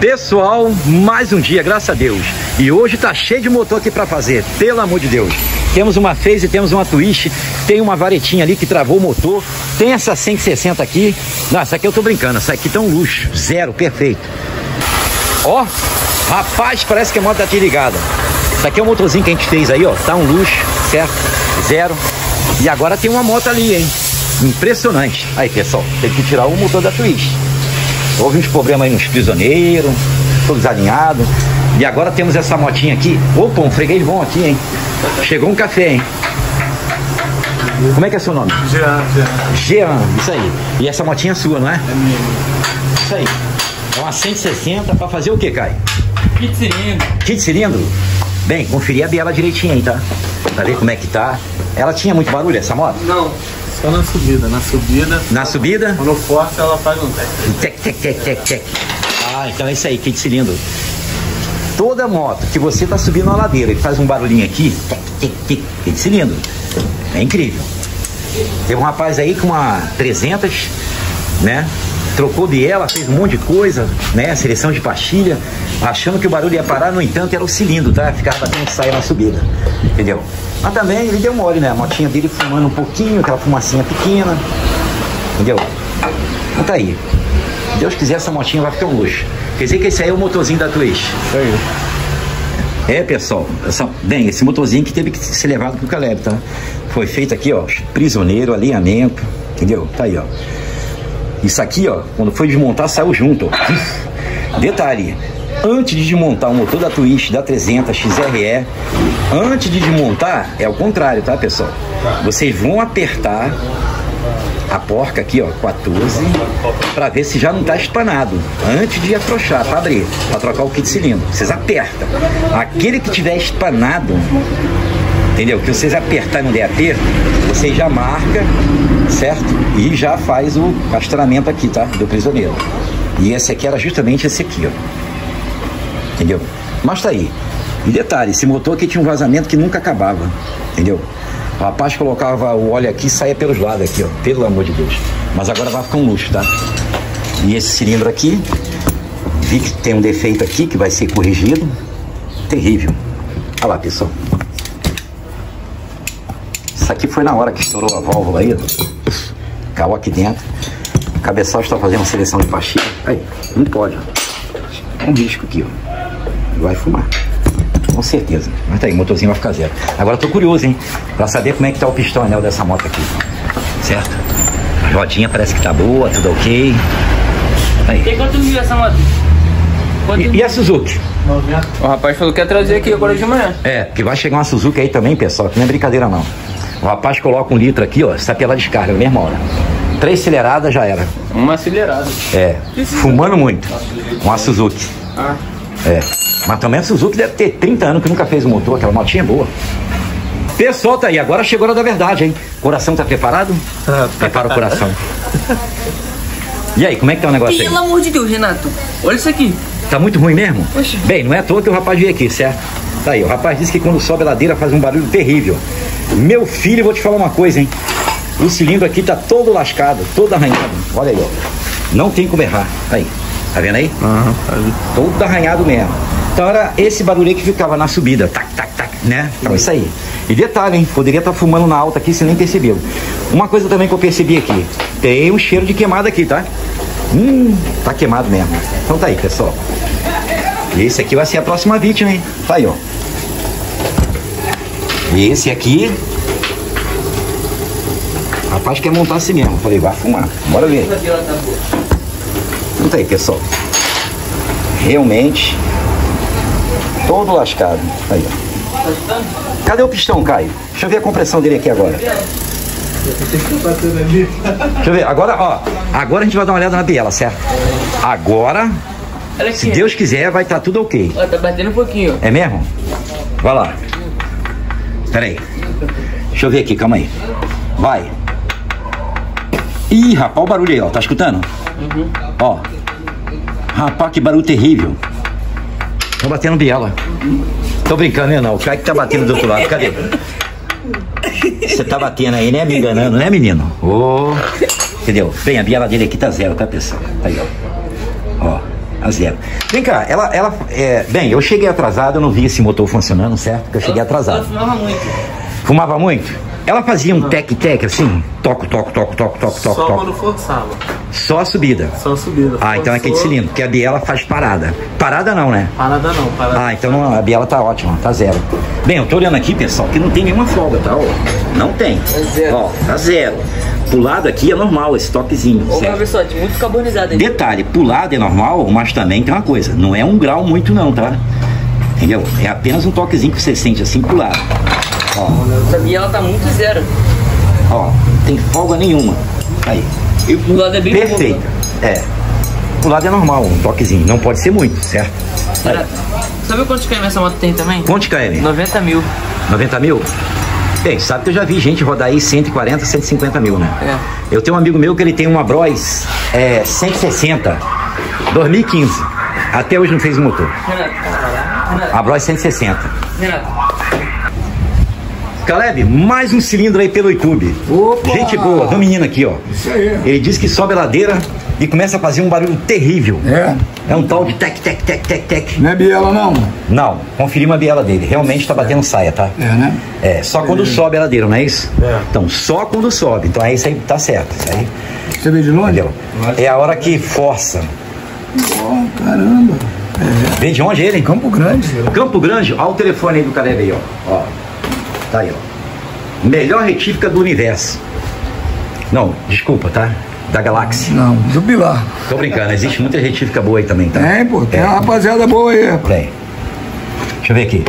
Pessoal, mais um dia, graças a Deus. E hoje tá cheio de motor aqui pra fazer, pelo amor de Deus. Temos uma Phase, temos uma Twist, tem uma varetinha ali que travou o motor, tem essa 160 aqui. Não, essa aqui eu tô brincando, essa aqui tá um luxo, zero, perfeito. Ó, rapaz, parece que a moto tá desligada. Isso aqui é o motorzinho que a gente fez aí, ó, tá um luxo, certo? Zero. E agora tem uma moto ali, hein? Impressionante. Aí, pessoal, teve que tirar o motor da Twist. Houve uns problemas aí nos prisioneiros, tudo desalinhado. E agora temos essa motinha aqui. Opa, um freguês bom aqui, hein? Chegou um café, hein? Como é que é seu nome? Jean, isso aí. E essa motinha é sua, não é? É minha. Isso aí. É uma 160 pra fazer o que, Caio? Kit cilindro. Kit cilindro? Bem, conferir a biela direitinho aí, tá? Pra ver como é que tá. Ela tinha muito barulho, essa moto? Não. Só na subida, Na subida? Quando força, ela faz um tec. Tec. Ah, então é isso aí, kit cilindro. Toda moto que você tá subindo na ladeira e faz um barulhinho aqui, kit cilindro. É incrível. Teve um rapaz aí com uma 300, né? Trocou biela, fez um monte de coisa, né? Seleção de pastilha, achando que o barulho ia parar, no entanto era o cilindro, tá? Ficava batendo que saia na subida, entendeu? Mas também ele deu mole, né? A motinha dele fumando um pouquinho, aquela fumacinha pequena, entendeu? Então tá aí. Se Deus quiser, essa motinha vai ficar um luxo. Quer dizer que esse aí é o motorzinho da Twist. Isso aí. É, pessoal, bem, esse motorzinho que teve que ser levado pro Caleb, tá? Foi feito aqui, ó, prisioneiro, alinhamento, entendeu? Tá aí, ó. Isso aqui, ó, quando foi desmontar, saiu junto, ó. Detalhe, antes de desmontar o motor da Twist, da 300 XRE, antes de desmontar, é o contrário, tá, pessoal? Vocês vão apertar a porca aqui, ó, 14, pra ver se já não tá espanado, antes de afrouxar, pra abrir, pra trocar o kit cilindro. Vocês apertam. Aquele que tiver espanado, entendeu? Que vocês apertarem no aperto, vocês já marca, certo? E já faz o rastreamento aqui, tá? Do prisioneiro. E esse aqui era justamente esse aqui, ó. Entendeu? Mas tá aí. E detalhe, esse motor aqui tinha um vazamento que nunca acabava, entendeu? O rapaz colocava o óleo aqui e saía pelos lados aqui, ó. Pelo amor de Deus. Mas agora vai ficar um luxo, tá? E esse cilindro aqui, vi que tem um defeito aqui que vai ser corrigido. Terrível. Olha lá, pessoal. Isso aqui foi na hora que estourou a válvula aí, ó. Caiu aqui dentro. O cabeçal está fazendo uma seleção de pastilha. Aí, não pode, ó. É um risco aqui, ó. Vai fumar. Com certeza. Mas tá aí, o motorzinho vai ficar zero. Agora eu tô curioso, hein? Pra saber como é que tá o pistão anel dessa moto aqui. Certo? A rodinha parece que tá boa, tudo ok. Aí. Tem quanto mil essa moto? E a Suzuki? 90. O rapaz falou que ia trazer aqui agora de manhã. É, porque vai chegar uma Suzuki aí também, pessoal, que não é brincadeira não. O rapaz coloca 1 litro aqui, ó, está pela descarga, na mesma hora. 3 aceleradas já era. Uma acelerada. É, fumando muito. Uma Suzuki. Ah. É. Mas também a Suzuki deve ter 30 anos que nunca fez um motor, aquela motinha é boa. Pessoal, tá aí, agora chegou a hora da verdade, hein? Coração tá preparado? Prepara o coração. E aí, como é que tá o negócio aí? Pelo amor de Deus, Renato, olha isso aqui. Tá muito ruim mesmo? Oxi. Bem, não é à toa que o rapaz veio aqui, certo? Tá aí, o rapaz disse que quando sobe a ladeira faz um barulho terrível. Meu filho, vou te falar uma coisa, hein? O cilindro aqui tá todo lascado, todo arranhado. Olha aí, ó. Não tem como errar. Aí, tá vendo aí? Todo arranhado mesmo. Então era esse barulho aí que ficava na subida, tac, né? Então isso aí. E detalhe, hein? Poderia estar fumando na alta aqui, você nem percebeu. Uma coisa também que eu percebi aqui, tem um cheiro de queimado aqui, tá? Tá queimado mesmo. Então tá aí, pessoal. E esse aqui vai ser a próxima vítima, hein? Tá aí, ó. E esse aqui, rapaz, quer montar assim mesmo. Falei, vai fumar, bora ver. Então tá aí, pessoal. Realmente todo lascado. Aí, ó. Cadê o pistão, Caio? Deixa eu ver a compressão dele aqui agora. Deixa eu ver, agora, ó. Agora a gente vai dar uma olhada na biela, certo? Agora, se Deus quiser, vai estar tudo ok. Ó, tá batendo um pouquinho. É mesmo? Vai lá. Pera aí. Deixa eu ver aqui, calma aí. Vai. Ih, rapaz, o barulho aí, ó. Tá escutando? Uhum. Ó. Rapaz, que barulho terrível. Tô batendo biela. Tô brincando, né, não? O Caio que tá batendo do outro lado. Cadê? Você tá batendo aí, né? Me enganando, né, menino? Ô. Entendeu? Bem, a biela dele aqui tá zero, tá, pessoal? Tá aí, ó. Ó. a zero. Vem cá, bem, eu cheguei atrasado, eu não vi esse motor funcionando, certo? Porque eu cheguei atrasado. Ela fumava muito. Fumava muito? Ela fazia um tec-tec assim? Toco. Só quando forçava. Só a subida? Só a subida. Ah, então é aquele cilindro, porque a biela faz parada. Parada não, né? Parada não, parada. Ah, então não, a biela tá ótima, tá zero. Bem, eu tô olhando aqui, pessoal, que não tem nenhuma folga, tá? Ó, não tem. É zero. Ó, tá zero. Pro lado aqui é normal, esse toquezinho. Ô, cabeçote, muito carbonizado aí. Detalhe, pro lado é normal, mas também tem uma coisa, não é 1 grau muito não, tá? Entendeu? É apenas um toquezinho que você sente assim pro lado. Ó. Essa biela tá muito zero. Ó, não tem folga nenhuma. Aí. E pro lado é bem perfeito. É. Pro lado é normal, um toquezinho. Não pode ser muito, certo? Renato, sabe quantos km essa moto tem também? Quantos km? 90 mil. 90 mil? Bem, sabe que eu já vi gente rodar aí 140, 150 mil, né? É. Eu tenho um amigo meu que ele tem uma Bros 160, 2015. Até hoje não fez o motor. Renato. A Bros 160. Renato. Caleb, mais um cilindro aí pelo YouTube. Opa! Gente boa, do menino aqui, ó. Isso aí. Ele diz que sobe a ladeira e começa a fazer um barulho terrível. É? É um tal de tec. Não é biela, não? Não, conferi uma biela dele. Realmente tá batendo saia, tá? É, né? É, só quando sobe a ladeira, não é isso? É. Então, só quando sobe. Então, aí isso aí tá certo. Isso aí, você veio de longe? entendeu? É a hora que força. Oh, caramba. É. Vem de onde ele? Campo Grande. Campo Grande? Olha o telefone aí do Caleb aí, ó. Tá aí, ó. Melhor retífica do universo. Não, desculpa, tá? Da galáxia. Não, do Pilar. Tô brincando, existe muita retífica boa aí também, tá? Tem, pô, tem uma rapaziada boa aí. Tem. Deixa eu ver aqui.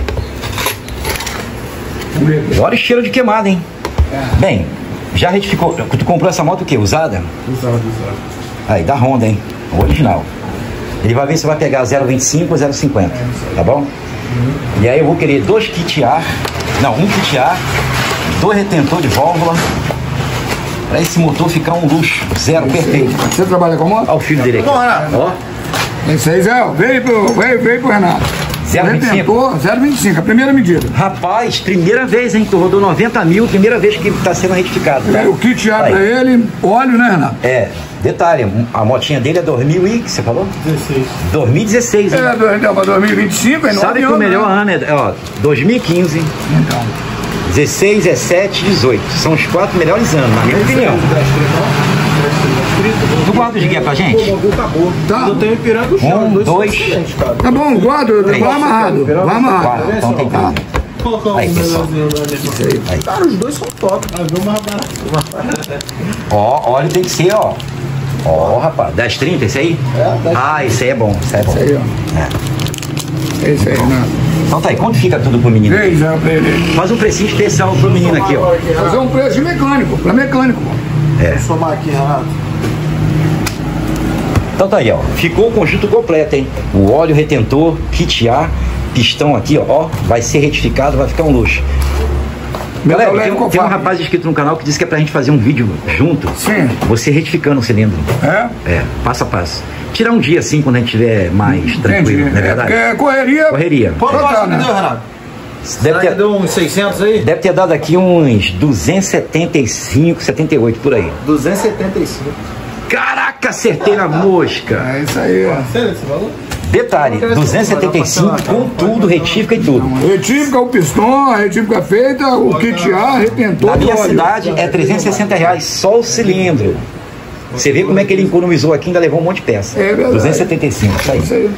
Olha o cheiro de queimada, hein? Bem, já retificou. Tu comprou essa moto o quê? Usada? Usado. Aí, da Honda, hein? Original. Ele vai ver se vai pegar 0,25 ou 0,50, tá bom? E aí eu vou querer 2 kit ar. Não, 1 kit ar, 2 retentor de válvula, pra esse motor ficar um luxo, zero, perfeito. Você trabalha com moto? Olha o filho dele aqui. Ó. Esse aí, Zé, veio pro Renato. 0,25? 0,25, a primeira medida. Rapaz, primeira vez, hein? Tu rodou 90 mil, primeira vez que tá sendo retificado. Tá? O kit ar pra ele, óleo, né, Renato? É, detalhe, a motinha dele é 2000 e, que você falou? 2016, hein? Então, pra 2025, é sabe que o melhor ano é, ó, 2015, então. 16, 17, 18. São os 4 melhores anos, na minha opinião. Tu guarda os guia pra gente? Tá. Eu tenho Ipiranga do chão. 1, 2. Tá bom, guarda, vai amarrado. Vai amarrado. 4, então tem que aí, pessoal. Aí. Cara, os dois são top. Ó, óleo tem que ser, ó. Ó, rapaz, 10,30 esse aí? Ah, esse aí é bom, esse aí é bom. Esse aí, ó. Esse aí, Renato. Então tá aí, quanto fica tudo pro menino? 3 já pra ele. Faz um precinho especial pro menino aqui, ó. Fazer um preço de mecânico, pra mecânico. É. Vou somar aqui, Renato. Então tá aí, ó. Ficou o conjunto completo, hein? O óleo retentor, kit ar, pistão aqui, ó. Vai ser retificado, vai ficar um luxo. Galera, tem um rapaz inscrito no canal que disse que é pra gente fazer um vídeo junto. Sim. Você retificando o cilindro. É? É, passo a passo. Tirar um dia assim quando a gente estiver mais tranquilo, não é verdade? É correria. Correria. Quanto Total, que né? deu, Renato? Deve ter, deu uns 600 aí? deve ter dado aqui uns 275, 78 por aí. 275. Caraca, acertei na mosca. É isso aí, ó. Sério esse valor? Detalhe, 275 com tudo, retífica e tudo. Retífica, o pistão, a retífica feita, o kit ar, retentor. Na minha óleo. cidade é R$360 só o cilindro. Você vê como é que ele economizou aqui, ainda levou um monte de peça. É verdade. 275, tá aí. Isso aí.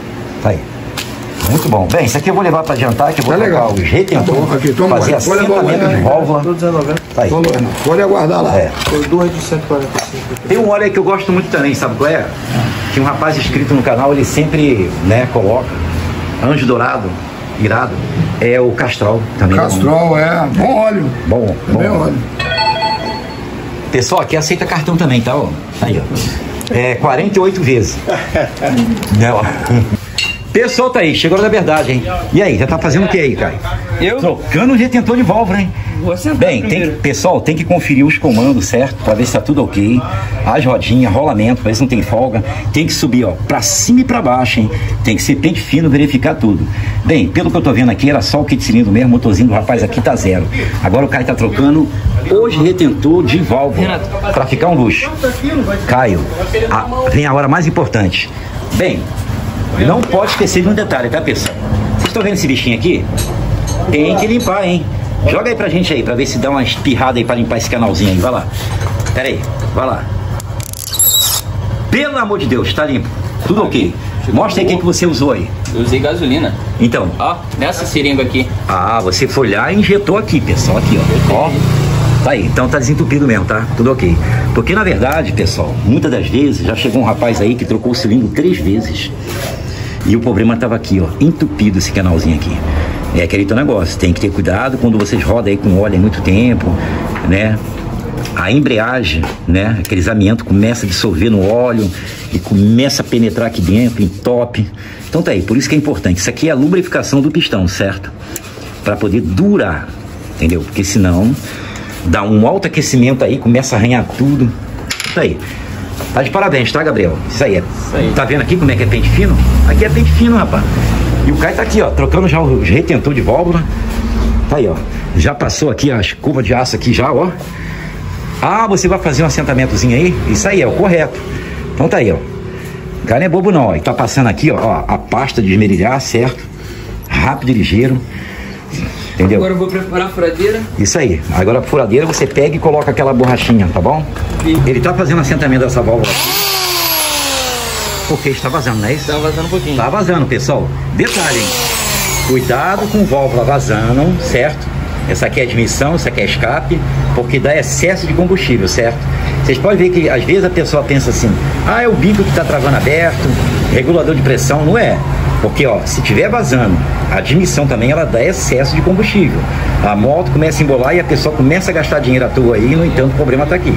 Tá aí. Muito bom. Bem, isso aqui eu vou levar para adiantar, que eu vou Tá legal. trocar os retentores, Tá bom, aqui, toma fazer uma. Pode levar assentamento uma, de né? válvula. Tô 19. Tá aí. Falou, Renato. Pode aguardar lá. É. Foi 2 de 145. Tem um óleo aí que eu gosto muito também, sabe qual é? Que um rapaz inscrito no canal, ele sempre, né, coloca. Anjo Dourado, irado. É o Castrol também. Castrol, é. Bom óleo. Bom, Também bom. óleo. Pessoal, aqui aceita cartão também, tá? Ó. Aí, ó. É 48 vezes. Não. Pessoal, tá aí, chegou na verdade, hein? E aí, já tá fazendo o que aí, Caio? Eu? Trocando o retentor de válvula, hein? Vou sentar Bem, primeiro. pessoal, tem que conferir os comandos, certo? Pra ver se tá tudo ok. As rodinhas, rolamento, pra ver se não tem folga. Tem que subir, ó, pra cima e pra baixo, hein? Tem que ser pente fino, verificar tudo. Bem, pelo que eu tô vendo aqui, era só o kit cilindro mesmo, o motorzinho do rapaz aqui tá zero. Agora o Caio tá trocando os retentor de válvula pra ficar um luxo. Caio, vem a hora mais importante. Bem, não pode esquecer de um detalhe, tá, pessoal? Vocês estão vendo esse bichinho aqui? Tem que limpar, hein? Joga aí pra gente aí, pra ver se dá uma espirrada aí pra limpar esse canalzinho aí. Vai lá. Pera aí, vai lá. Pelo amor de Deus, tá limpo. Tudo ok. Mostra aí o que você usou aí. Eu usei gasolina. Então. Ó, nessa seringa aqui. Ah, você foi lá e injetou aqui, pessoal. Aqui, ó. Tá aí, então tá desentupido mesmo, tá? Tudo ok. Porque na verdade, pessoal, muitas das vezes já chegou um rapaz aí que trocou o cilindro 3 vezes. E o problema tava aqui, ó, entupido esse canalzinho aqui. É aquele teu negócio, tem que ter cuidado quando vocês rodam aí com óleo há muito tempo, né? A embreagem, né? Aquele amianto começa a dissolver no óleo e começa a penetrar aqui dentro, entope. Então tá aí, por isso que é importante. Isso aqui é a lubrificação do pistão, certo? Para poder durar, entendeu? Porque senão dá um alto aquecimento aí, começa a arranhar tudo. Tá aí. Tá de parabéns, tá, Gabriel? Isso aí. Tá vendo aqui como é que é pente fino? Aqui é pente fino, rapaz. E o Caio tá aqui, ó, trocando já o retentor de válvula. Tá aí, ó. Já passou aqui a escova de aço aqui já, ó. Ah, você vai fazer um assentamentozinho aí? Isso aí é o correto. Então tá aí, ó. O cara não é bobo não, ó. E tá passando aqui, ó, a pasta de esmerilhar, certo? Rápido e ligeiro. Entendeu? Agora eu vou preparar a furadeira. Isso aí. Agora a furadeira você pega e coloca aquela borrachinha, tá bom? Sim. Ele tá fazendo assentamento dessa válvula aqui. Porque está vazando, não é isso? Tá vazando um pouquinho. Tá vazando, pessoal. Detalhe, hein? Cuidado com válvula vazando, certo? Essa aqui é admissão, essa aqui é escape, porque dá excesso de combustível, certo? Vocês podem ver que às vezes a pessoa pensa assim, ah, é o bico que está travando aberto, regulador de pressão, não é. Porque, ó, se tiver vazando, a admissão também, ela dá excesso de combustível. A moto começa a embolar e a pessoa começa a gastar dinheiro à toa aí, no entanto, o problema está aqui.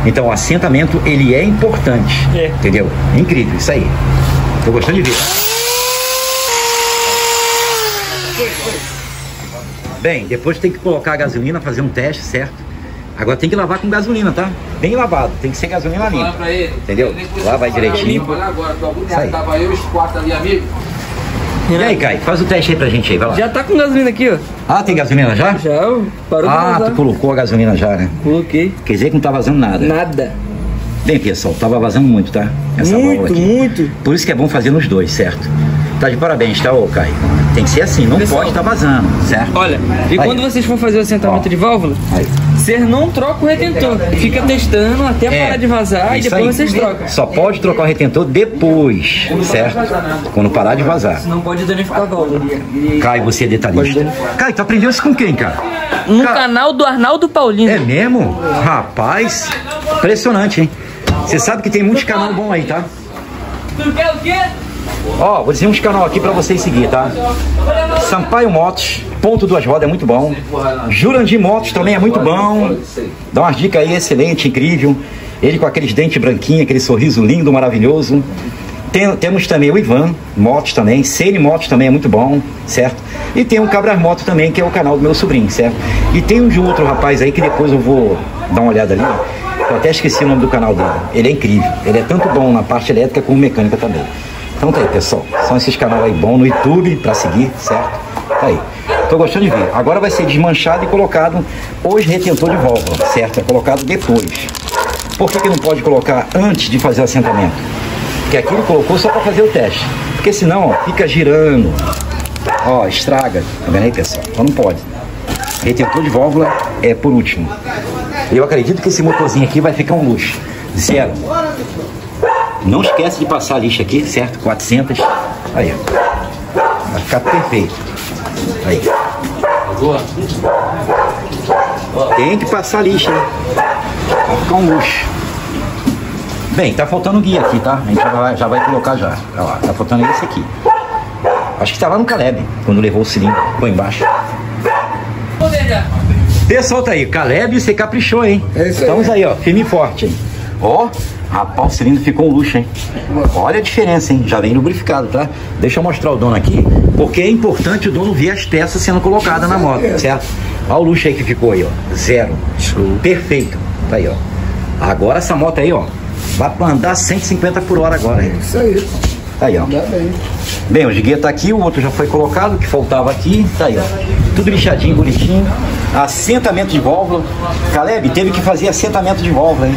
Então, o assentamento, ele é importante, entendeu? Incrível, isso aí. Tô gostando de ver. Bem, depois tem que colocar a gasolina, fazer um teste, certo? Agora tem que lavar com gasolina, tá? Bem lavado, tem que ser gasolina limpa. Entendeu? Lá vai direitinho. Isso aí. Tava eu e os 4 ali, amigo. E aí, Caio, faz o teste aí pra gente aí, vai lá. Já tá com gasolina aqui, ó. Ah, tem gasolina já? Já, parou de Ah, vazar. tu colocou a gasolina já, né? Coloquei. Quer dizer que não tá vazando nada. Nada. Bem, pessoal, tava vazando muito, tá? Essa válvula aqui. Muito. Por isso que é bom fazer nos dois, certo? Tá de parabéns, tá, ô Caio? Tem que ser assim, não Pessoal, pode estar vazando, certo? Olha, e Aí. quando vocês for fazer o assentamento Ó. de válvula, Aí. vocês não trocam o retentor. Fica testando até parar de vazar e isso depois aí. vocês trocam. Só pode trocar o retentor depois, certo? Quando parar de vazar. Não pode danificar a válvula. Caio, você é detalhista. Caio, tu aprendeu isso com quem, cara? No Cara, canal do Arnaldo Paulino. é mesmo? Rapaz, impressionante, hein? Você sabe que tem muitos canal bom aí, tá? Tu quer o quê? Ó, vou dizer uns canal aqui pra vocês seguir, tá? Sampaio Motos, ponto 2 rodas é muito bom. Jurandir Motos também é muito bom. Dá umas dicas aí, excelente, incrível. Ele com aqueles dentes branquinhos, aquele sorriso lindo, maravilhoso. Temos também o Ivan Motos também, Ceni Motos também é muito bom, certo? E tem o Cabras Motos também, que é o canal do meu sobrinho, certo? E tem um de outro rapaz aí que depois eu vou dar uma olhada ali. Eu até esqueci o nome do canal dele. Ele é incrível, ele é tanto bom na parte elétrica como mecânica também. Então tá aí, pessoal, são esses canais aí bons no YouTube pra seguir, certo? Tá aí, tô gostando de ver. Agora vai ser desmanchado e colocado os retentor de válvula, certo? É colocado depois. Por que não pode colocar antes de fazer o assentamento? Porque aqui ele colocou só para fazer o teste. Porque senão, ó, fica girando. Ó, estraga. Tá vendo aí, pessoal? Então não pode. Retentor de válvula é por último. Eu acredito que esse motorzinho aqui vai ficar um luxo. Zero. Não esquece de passar a lixa aqui, certo? 400. Aí, ó. Vai ficar perfeito. Aí. Tem que passar a lixa, hein? Vai ficar um luxo. Bem, tá faltando guia aqui, tá? A gente já vai colocar já. Olha lá, tá faltando esse aqui. Acho que tá lá no Caleb, quando levou o cilindro. Põe embaixo. Pessoal, tá aí. Caleb, você caprichou, hein? É isso aí. Estamos aí, ó, firme e forte, hein? Ó, rapaz, o cilindro ficou um luxo, hein? Olha a diferença, hein? Já vem lubrificado, tá? Deixa eu mostrar o dono aqui, porque é importante o dono ver as peças sendo colocadas na moto, certo? Olha o luxo aí que ficou aí, ó. Zero. Perfeito. Tá aí, ó. Agora essa moto aí, ó, vai pra andar 150 por hora agora, hein? Isso aí. Tá aí, ó. Dá bem. Bem, o esguia tá aqui, o outro já foi colocado, o que faltava aqui, tá aí, ó. Tudo lixadinho, bonitinho. Assentamento de válvula. Caleb, teve que fazer assentamento de válvula, hein?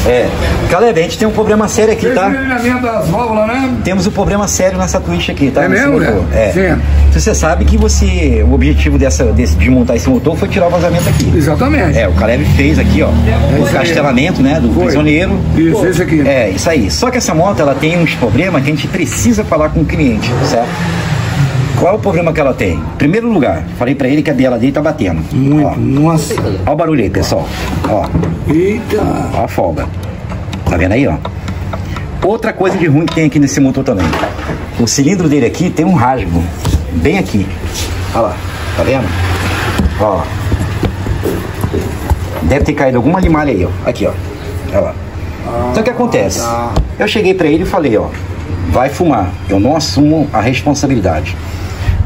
É. Caleb, a gente tem um problema sério aqui, tá? Das válvulas, né? Temos um problema sério nessa twist aqui, tá? É mesmo, né? É. Sim. Você sabe que o objetivo de montar esse motor foi tirar o vazamento aqui. Exatamente. É, o Caleb fez aqui, ó, o castelamento, né, do prisioneiro. Isso, esse aqui. É, isso aí. Só que essa moto, ela tem uns problemas que a gente precisa falar com o cliente, certo? Qual é o problema que ela tem? Em primeiro lugar, falei pra ele que a biela dele tá batendo. Muito, ó. nossa. Ó o barulho aí, pessoal. Ó. Eita. Ó a folga. Tá vendo aí, ó? Outra coisa de ruim que tem aqui nesse motor também. O cilindro dele aqui tem um rasgo. Bem aqui. Olha lá. Tá vendo? Ó. Deve ter caído alguma limalha aí, ó. Aqui, ó. Olha lá. Então o que acontece? Eu cheguei pra ele e falei, ó. Vai fumar. Eu não assumo a responsabilidade.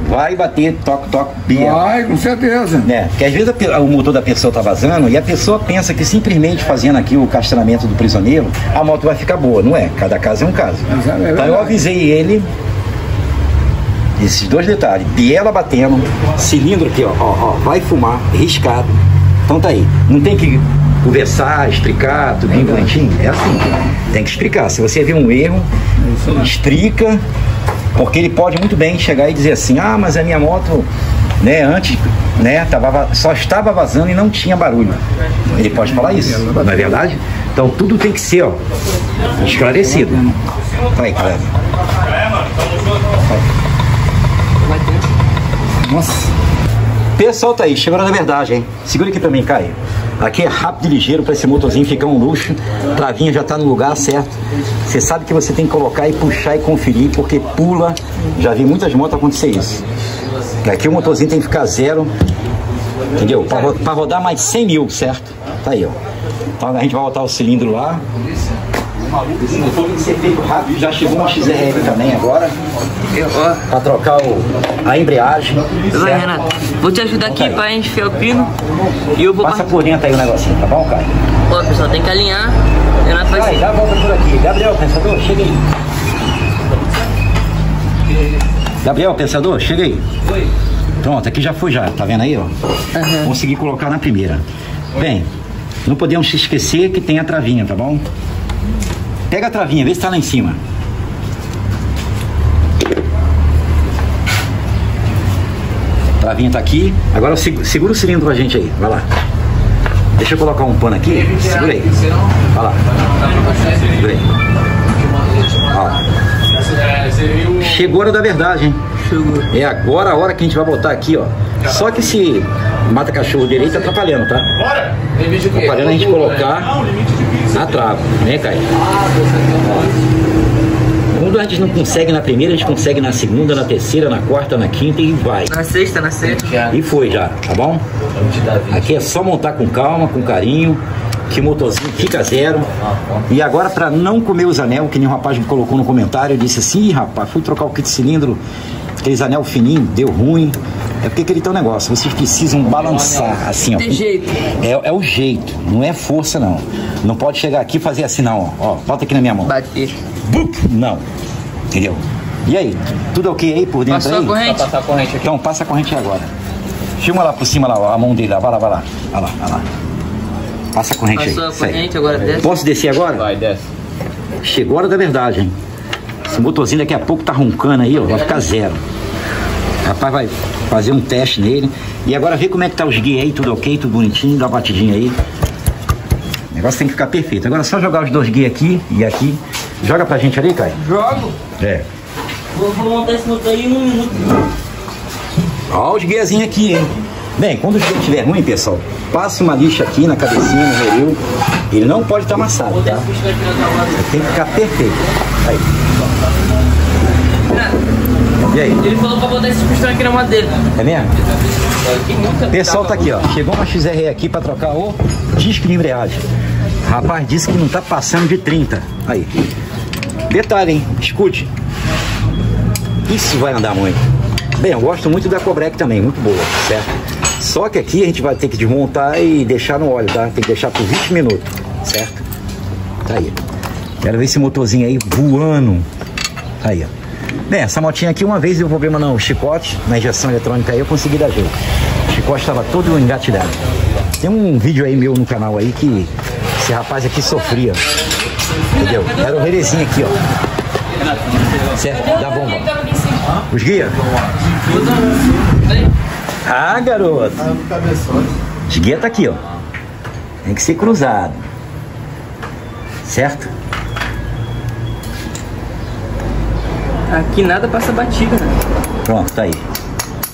Vai bater, toque, biela. Vai, com certeza. Né? Porque às vezes o motor da pessoa tá vazando e a pessoa pensa que simplesmente fazendo aqui o castelamento do prisioneiro, a moto vai ficar boa. Não é. Cada caso é um caso. Então eu avisei ele esses dois detalhes. Biela batendo, cilindro aqui, ó, vai fumar, riscado. Então tá aí. Não tem que conversar, explicar, tudo bem bonitinho. É assim. Tem que explicar. Se você vê um erro, explica. Porque ele pode muito bem chegar e dizer assim, ah, mas a minha moto, né, antes, né, só estava vazando e não tinha barulho. Ele pode falar isso, não é verdade? Então tudo tem que ser, ó, esclarecido. Tá aí, cara. Nossa. Pessoal, tá aí, chegou na verdade, hein? Segura aqui pra mim, Caio. Aqui é rápido e ligeiro para esse motorzinho ficar um luxo. Travinha já tá no lugar certo. Você sabe que você tem que colocar e puxar e conferir, porque pula. Já vi muitas motos acontecer isso. Aqui o motorzinho tem que ficar zero, entendeu? Para rodar mais 100 mil, certo? Tá aí, ó. Então a gente vai botar o cilindro lá. Esse motor tem que ser feito rápido. Já chegou uma XRL também agora. Para trocar a embreagem. Vai, Renato. Vou te ajudar aqui para enfiar o pino. E eu vou Passa por dentro aí o negocinho, tá bom, cara? Ó, pessoal, tem que alinhar. Renato vai dá a volta por aqui. Gabriel, pensador, chega aí. Gabriel, pensador, chega aí. Pronto, aqui já foi já. Tá vendo aí, ó? Consegui colocar na primeira. Bem, não podemos se esquecer que tem a travinha, tá bom? Pega a travinha, vê se tá lá em cima. A travinha tá aqui. Agora segura o cilindro pra gente aí. Vai lá. Deixa eu colocar um pano aqui. Segura aí. Vai lá. Segura aí. Ó. Chegou a hora da verdade, hein? Chegou. É agora a hora que a gente vai botar aqui, ó. Só que esse mata-cachorro direito tá atrapalhando, tá? Atrapalhando a gente colocar a trava, né, Caio? Quando a gente não consegue na primeira, a gente consegue na segunda, na terceira, na quarta, na quinta e vai. Na sexta. E foi já, tá bom? Aqui é só montar com calma, com carinho, que o motorzinho fica zero. E agora, para não comer os anel, que nem o rapaz me colocou no comentário, eu disse assim, rapaz, fui trocar o kit cilindro, aqueles anel fininho, deu ruim. É porque aquele teu negócio, vocês precisam balançar assim, ó. Tem jeito. É o jeito, não é força não. Não pode chegar aqui e fazer assim não, ó. Bota aqui na minha mão. Bater. Não, entendeu? E aí, tudo ok aí por dentro? Passou aí? a corrente? Passar a corrente aqui. Então passa a corrente agora. Filma lá por cima, lá, ó, a mão dele lá, vai lá. Vai lá. Passa a corrente Passou aí. a corrente, agora desce. Posso descer agora? Vai, desce. Chegou a hora da verdade, hein? Esse motorzinho daqui a pouco tá roncando aí, ó, vai ficar zero. Rapaz, vai fazer um teste nele. E agora vê como é que tá os guias aí, tudo ok, tudo bonitinho, dá uma batidinha aí. O negócio tem que ficar perfeito. Agora é só jogar os dois guias aqui e aqui. Joga pra gente ali, Caio. Jogo. É. Vou montar esse motor aí em 1 minuto. Ó os guiazinhos aqui, hein? Bem, quando o guia estiver ruim, pessoal, passa uma lixa aqui na cabecinha, no veril. Ele não pode estar amassado, tá? Tem que ficar perfeito. Aí. E aí? Ele falou pra botar esse pistão aqui na madeira. É mesmo? O pessoal tá aqui, ó. Chegou uma XR aqui pra trocar o disco de embreagem. Rapaz, disse que não tá passando de 30. Aí. Detalhe, hein? Escute. Isso vai andar muito. Bem, eu gosto muito da Cobrec também, muito boa, certo? Só que aqui a gente vai ter que desmontar e deixar no óleo, tá? Tem que deixar por 20 minutos, certo? Tá aí. Quero ver esse motorzinho aí voando. Tá aí, ó. Bem, essa motinha aqui, uma vez deu problema no chicote, na injeção eletrônica aí, eu consegui dar jeito. O chicote estava todo engatilhado. Tem um vídeo aí meu no canal aí que esse rapaz aqui sofria. Entendeu? Era o rerezinho aqui, ó. Certo? Da bomba. Os guia? Ah, garoto. Os guia tá aqui, ó. Tem que ser cruzado. Certo? Aqui nada passa batida, né? Pronto, tá aí.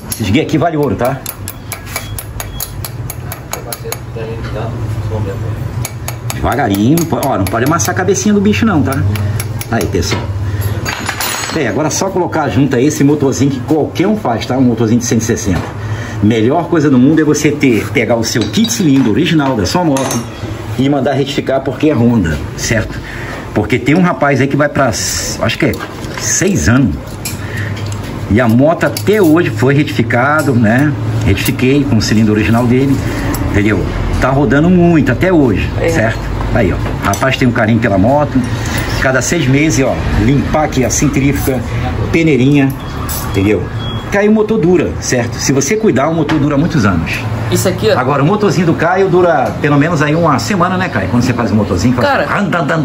Esses guia aqui vale ouro, tá? Devagarinho, ó, não pode amassar a cabecinha do bicho não, tá? Aí, pessoal. Bem, agora é só colocar junto aí esse motorzinho que qualquer um faz, tá? Um motorzinho de 160. Melhor coisa do mundo é você pegar o seu kit cilindro original da sua moto e mandar retificar porque é Honda, certo? Porque tem um rapaz aí que vai pra, acho que é 6 anos. E a moto até hoje foi retificado, né? Retifiquei com o cilindro original dele, entendeu? Tá rodando muito até hoje, certo? Aí, ó, o rapaz tem um carinho pela moto. Cada 6 meses, ó, limpar aqui a centrífuga, peneirinha, entendeu? Caio o motor dura, certo? Se você cuidar, o motor dura muitos anos. Isso aqui, ó. Agora, o motorzinho do Caio dura pelo menos aí uma semana, né, Caio? Quando você faz o motorzinho, faz... Cara,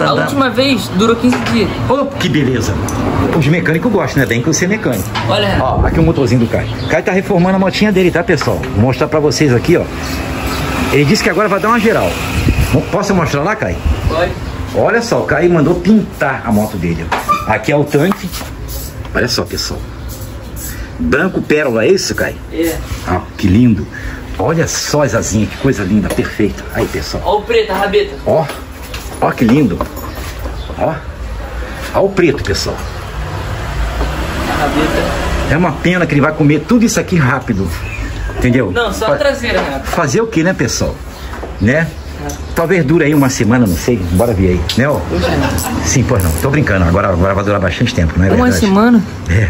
a última vez durou 15 dias. Oh, que beleza. Os mecânicos gostam, né? Bem que você é mecânico. Olha, ó, aqui o motorzinho do Caio. O Caio tá reformando a motinha dele, tá, pessoal? Vou mostrar pra vocês aqui, ó. Ele disse que agora vai dar uma geral. Posso mostrar lá, Caio? Pode. Olha só, o Caio mandou pintar a moto dele. Aqui é o tanque. Olha só, pessoal. Branco pérola, é isso, Caio? É. Ah, que lindo. Olha só as asinhas, que coisa linda, perfeita. Aí, pessoal. Ó o preto, a rabeta. Ó, ó que lindo. Ó. Ó o preto, pessoal. A rabeta. É uma pena que ele vai comer tudo isso aqui rápido. Entendeu? Não, só a traseira, né? Fazer o que, né, pessoal? Né? Talvez dure aí uma semana, não sei. Bora ver aí, né, ó? Sim, pois não. Tô brincando. Agora vai durar bastante tempo, não é verdade? Uma semana? É.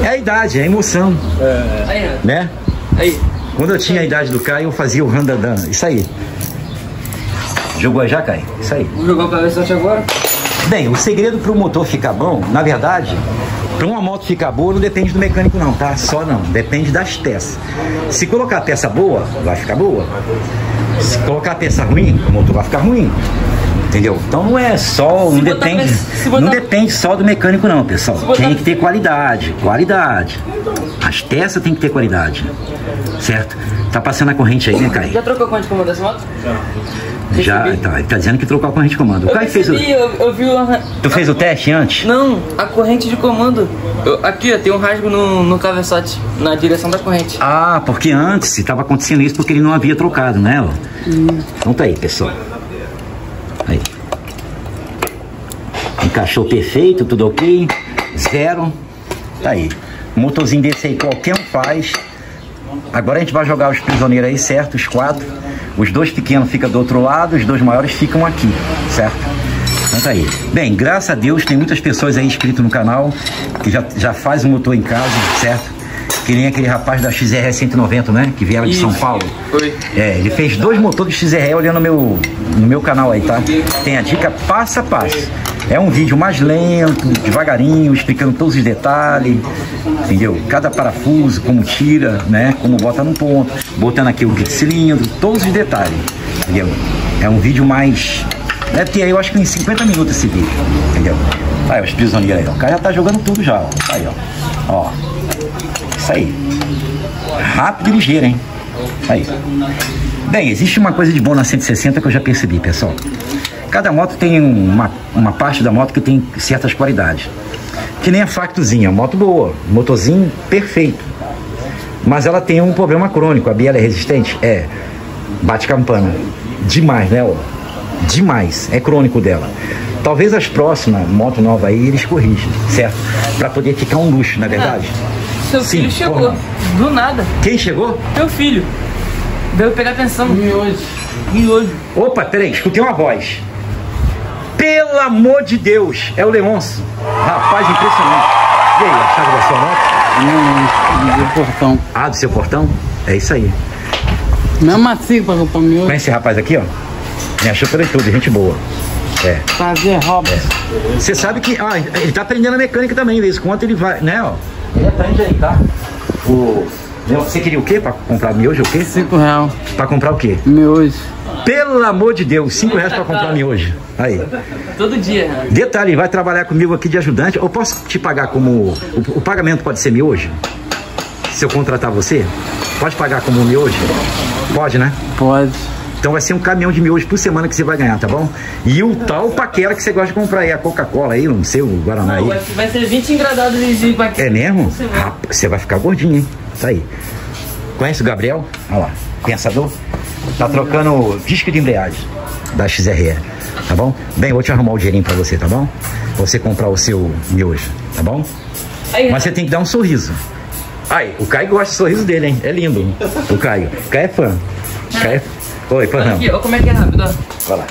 É a idade, é a emoção. Aí, ó. Né? Aí. Quando eu tinha a idade do Caio, eu fazia o randadan. Isso aí. Jogou já, Caio? Isso aí. Vou jogar o cabeçote agora. Bem, o segredo para o motor ficar bom, na verdade, para uma moto ficar boa não depende do mecânico não, tá? Só não, depende das peças. Se colocar a peça boa, vai ficar boa. Se colocar a peça ruim, o motor vai ficar ruim. Entendeu? Então não é só, não depende, não depende só do mecânico não, pessoal. Tem que ter qualidade, qualidade. As peças tem que ter qualidade, certo? Tá passando a corrente aí, né, Caio? Já trocou a corrente de comando dessa moto? Já, tá dizendo que trocou a corrente de comando. O Caio fez o... Eu vi o... Tu fez o teste antes? Não, a corrente de comando. Aqui, ó, tem um rasgo no cabeçote, na direção da corrente. Ah, porque antes estava acontecendo isso porque ele não havia trocado, né? Então tá aí, pessoal. Aí. Encaixou perfeito, tudo ok. Zero. Tá aí. Um motorzinho desse aí qualquer um faz. Agora a gente vai jogar os prisioneiros aí, certo? Os 4. Os 2 pequenos ficam do outro lado, os 2 maiores ficam aqui, certo? Então tá aí. Bem, graças a Deus tem muitas pessoas aí inscritas no canal que já faz o motor em casa, certo? Que nem aquele rapaz da XR 190, né? Que vieram de São Paulo. Foi. É, ele fez 2 motores de XR olhando no meu canal aí, tá? Tem a dica passo a passo. É um vídeo mais lento, devagarinho, explicando todos os detalhes, entendeu? Cada parafuso, como tira, né? Como bota no ponto, botando aqui o kit cilindro, todos os detalhes, entendeu? É um vídeo mais... Deve ter aí, eu acho que em 50 minutos esse vídeo, entendeu? Aí, os prisioneiros aí, ó. O cara já tá jogando tudo já, ó. Aí, ó. Ó. Isso aí. Rápido e ligeiro, hein? Aí. Bem, existe uma coisa de bom na 160 que eu já percebi, pessoal. Cada moto tem uma parte da moto que tem certas qualidades. Que nem a Factozinha, moto boa, motorzinho perfeito. Mas ela tem um problema crônico. A biela é resistente? É. Bate campana. Demais, né? Ó? Demais. É crônico dela. Talvez as próximas moto nova aí eles corrigem, certo? Pra poder ficar um luxo, não é verdade? Seu filho chegou. Do nada. Quem chegou? Teu filho. Veio pegar atenção. Miojo. Opa, peraí, escutei uma voz. Pelo amor de Deus, é o Leôncio. Rapaz, impressionante. E aí, a chave da sua moto? Do portão. Ah, do seu portão? É isso aí. Não é macio pra miojo. Conhece esse rapaz aqui, ó? Me achou pelo YouTube, gente boa. É. Prazer, Robson. Você sabe que ele tá aprendendo a mecânica também, de vez em quando ele vai, né, ó. Ele aprende aí, tá? Você queria o quê pra comprar miojo? O quê? R$5. Pra comprar o quê? Miojo. Pelo amor de Deus, R$5 pra comprar miojo. Aí. Todo dia. Detalhe, vai trabalhar comigo aqui de ajudante. Eu posso te pagar como... O pagamento pode ser miojo? Se eu contratar você? Pode pagar como miojo? Pode, né? Pode. Então vai ser um caminhão de miojo por semana que você vai ganhar, tá bom? E o tal paquera que você gosta de comprar aí, a Coca-Cola aí, não sei, o Guaraná aí. Vai ser 20 engradados de paquera. É mesmo? Rapaz, você vai ficar gordinho, hein? Tá aí. Conhece o Gabriel? Olha lá, pensador. Tá trocando disco de embreagem da XRE, tá bom? Bem, vou te arrumar o dinheirinho pra você, tá bom? Pra você comprar o seu miojo, tá bom? Mas você tem que dar um sorriso. Aí, o Caio gosta do sorriso dele, hein? É lindo, o Caio. Caio é fã. Caio é... Oi, pois não. Aqui, ó, como é que é rápido, ó. Olha lá.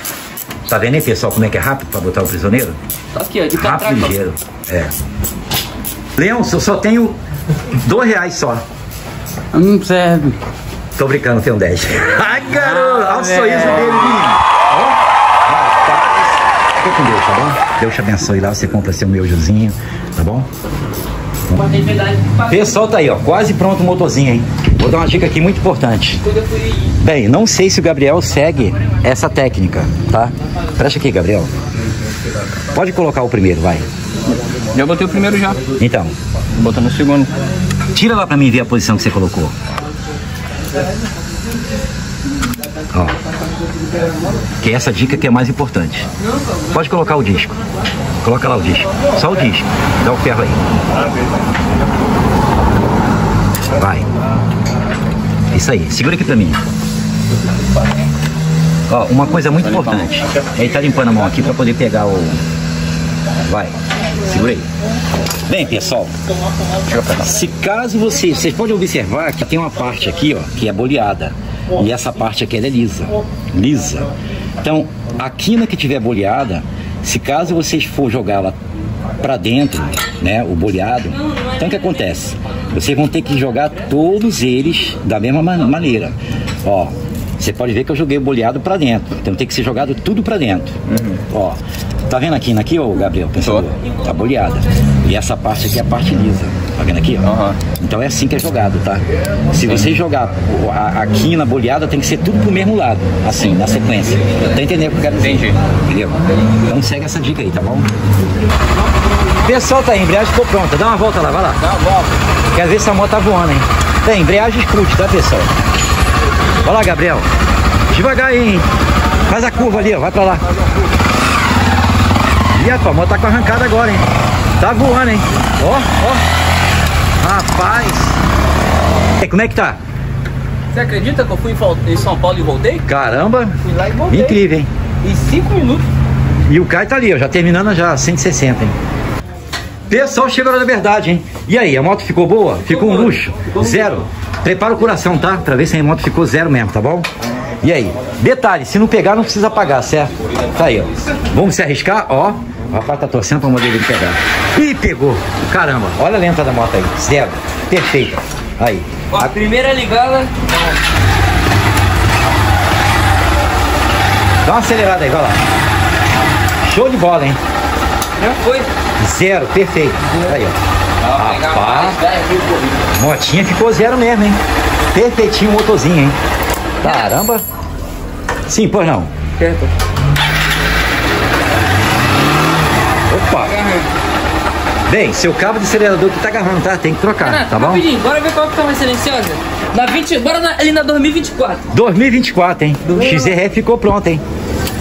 Tá vendo aí, pessoal, como é que é rápido pra botar o prisioneiro? Tá aqui, ó, de Rápido e ligeiro. É. Leão, eu só tenho R$2 só. Não serve. Tô brincando, tem um 10. Ai, garoto! Olha o sorriso dele, menino. Ó. Rapaz. Fica com Deus, tá bom? Deus te abençoe lá, você compra seu miojozinho, tá bom? Pessoal, tá aí, ó, quase pronto o motorzinho, hein? Vou dar uma dica aqui muito importante. Bem, não sei se o Gabriel segue essa técnica, tá? Presta aqui, Gabriel. Pode colocar o primeiro, vai. Já botei o primeiro já. Então. Botando o segundo. Tira lá pra mim ver a posição que você colocou. Ó. Que é essa dica que é mais importante. Pode colocar o disco. Coloca lá o disco. Só o disco. Dá o ferro aí. Vai. Isso aí. Segura aqui pra mim. Ó, uma coisa muito importante. Ele tá limpando a mão aqui pra poder pegar o... Vai. Segura aí. Bem, pessoal, se caso vocês podem observar que tem uma parte aqui, ó, que é boleada. E essa parte aqui ela é lisa. Então, a quina que tiver boleada, se caso vocês for jogá-la para dentro, né, o boleado, então o que acontece? Vocês vão ter que jogar todos eles da mesma maneira. Ó, você pode ver que eu joguei o boleado para dentro, então tem que ser jogado tudo para dentro. Ó, tá vendo aqui, ó, Gabriel? Pensador? Tá boleada. E essa parte aqui é a parte lisa. Tá vendo aqui? Ó? Então é assim que é jogado, tá? Se você jogar a quina boleada, tem que ser tudo pro mesmo lado, assim, na sequência. Tá entendendo o que eu quero dizer? Entendi. Entendeu? Então segue essa dica aí, tá bom? Pessoal, tá aí, a embreagem ficou pronta. Dá uma volta lá, vai lá. Dá uma volta. Quero ver se a moto tá voando, hein? Tem, embreagem escute, tá, pessoal? Olha lá, Gabriel. Devagar aí, hein? Faz a curva ali, ó. Vai pra lá. Ih, rapaz, a moto tá com arrancada agora, hein? Tá voando, hein? Ó. Rapaz. E como é que tá? Você acredita que eu fui em São Paulo e voltei? Caramba. Fui lá e voltei. Incrível, hein? Em 5 minutos. E o Caio tá ali, ó. Já terminando já, 160, hein? Pessoal, chegou na verdade, hein? E aí, a moto ficou boa? Ficou um luxo? Zero. Prepara o coração, tá? Pra ver se a moto ficou zero mesmo, tá bom? E aí? Detalhe, se não pegar, não precisa pagar, certo? Tá aí, ó. Vamos se arriscar, ó. O rapaz tá torcendo pra modelo dele pegar. Ih, pegou. Caramba, olha a lenta da moto aí. Zero. Perfeito. Aí. Ó, a primeira ligada. Dá uma acelerada aí, vai lá. Show de bola, hein? Já foi. Zero, perfeito. Aí, ó. Rapaz, motinha ficou zero mesmo, hein? Perfeitinho o motorzinho, hein? Caramba. Sim, pois não. Certo. Opa. Bem, seu cabo de acelerador que tá agarrando, tá? Tem que trocar, Renato, tá bom? rapidinho, bora ver qual que tá mais silenciosa. Ali na 2024. 2024, hein? O XRE ficou pronto, hein?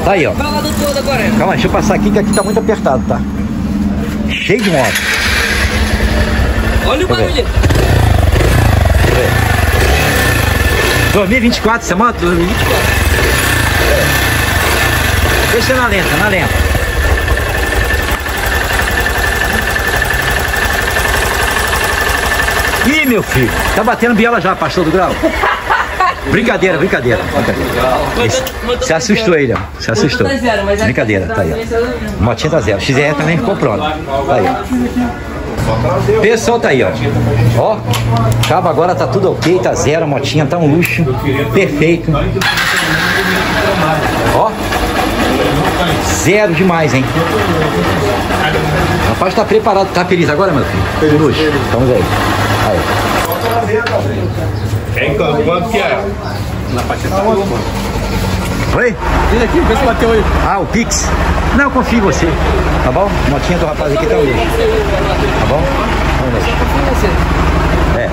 Tá aí, ó. Vai lá do todo agora. Calma, deixa eu passar aqui que aqui tá muito apertado, tá? Cheio de moto. Olha o barulho. 2024, essa moto? 2024. Deixa na lenta, na lenta. Ih, meu filho, tá batendo biela já, pastor do grau. Brincadeira. Você assustou ele, ó. Você assustou. Brincadeira, tá aí, ó. Motinha tá zero. XR também ficou pronto. Tá aí, ó. Pessoal, tá aí, ó. Ó, cabo agora tá tudo ok, tá zero. A motinha tá um luxo. Perfeito. Ó. zero demais, hein? Rapaz, tá preparado, tá feliz agora, meu filho? Feliz. Vamos aí. Quanto que é? Na partida tá bom. Oi? Vem aqui, vê se bateu aí. Ah, o Pix? Não, eu confio em você. Tá bom? Motinha do rapaz aqui tá hoje. Tá bom? Vamos ver. É.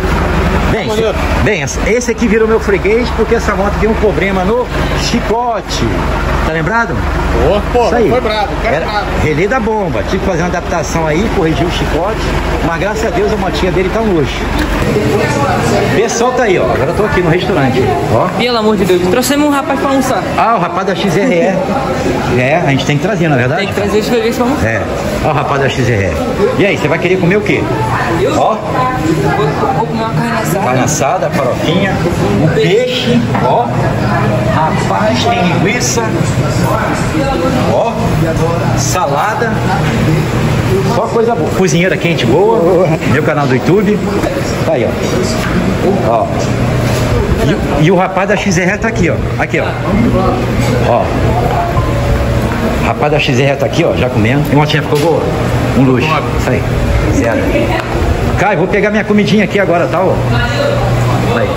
Bem, esse aqui virou meu freguês porque essa moto deu um problema no chicote. Tá lembrado? Pô, isso aí. Foi bravo, cara Era bravo. relé da bomba. Tive que fazer uma adaptação aí, corrigir o chicote. Mas graças a Deus a motinha dele tá um luxo. Pessoal tá aí, ó. Agora eu tô aqui no restaurante. Ó. Pelo amor de Deus, trouxemos um rapaz pra almoçar. Ah, o rapaz da XRE. É, a gente tem que trazer, na verdade? Tem que trazer esse freguês pra almoçar. É. Ó o rapaz da XRE. E aí, você vai querer comer o quê? Eu? Ó. Vou comer uma carne assada. Carne assada, farofinha, um peixe, ó. Rapaz, tem linguiça, ó. Salada. Só coisa boa. Cozinheira quente boa. Meu canal do YouTube. Tá aí, ó. Ó. E o rapaz da XRE tá aqui, ó. Aqui, ó. Ó. O rapaz da XRE tá aqui, ó, já comendo. E a motinha ficou boa? Um luxo. Isso aí. Zero. Caio, vou pegar minha comidinha aqui agora, tá, ó. Aí.